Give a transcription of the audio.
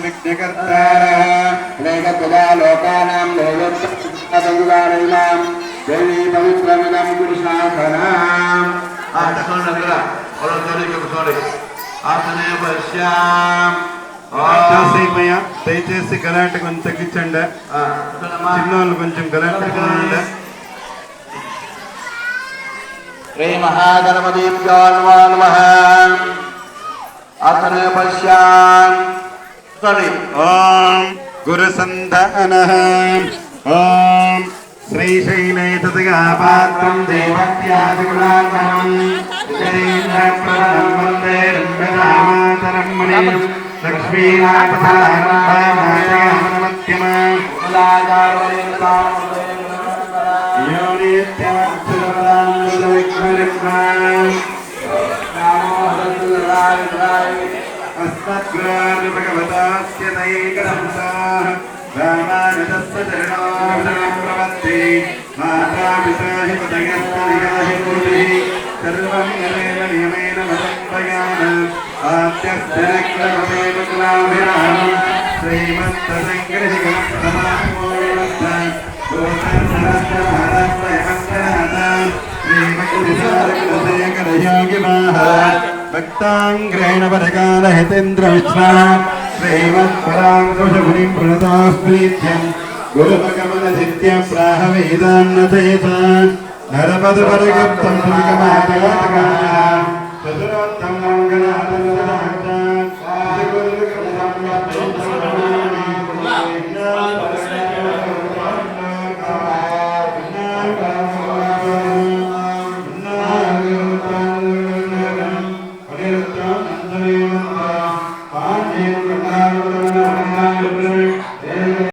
विघ्नकर्ता लेखतुला लोकानां देवोत्तमसंगारणां देवी पवित्रमिदं गुरुशासनाम् దయచేసి గలాట కొంచెం తగ్గించండి చిన్నోళ్ళు కొంచెం గలాట తగ్గించండి శ్రీ మహాగణపతిభ్యో నమః అతనే పశ్యాం ఓం గురుసంధానః ఓం శ్రీశైలే తదగా పాత్రం దేవత్యాదిగుణార్ణవం జయేంద్రప్రదం వందే రంగనామాతరం మునిం లక్ష్మీనాథారంభామాతయమనమత్యమాం अस्मद्गुरोर्भगवतास्य दैकसंसाः रामानुजस्य चरणार्चनं प्रपत्ति माता पिता हि पतयस्तनया हि पूर्भिः सर्वं यमेव नियमेन मदम्पयामः आद्यस्तरक्रममेव कुलाभिरामं श्रीमत्तसङ्ग्रहिकमस्तमामोऽनन्त गोसहस्रभारतयमस्तनाथ श्रीमत्कुलशेखरयोगिवाः भक्ताङ्ग्रेण परकालहितेन्द्रविष्णा श्रीमत्पराङ्कुशमुनिं प्रणतोऽस्मीत्यं गुरुपकमलसिद्ध्यप्राहवेदान्नचेता नरपदपरगप्तं पुलिकमातयातकाः चतुरोत्तं मङ्गलातं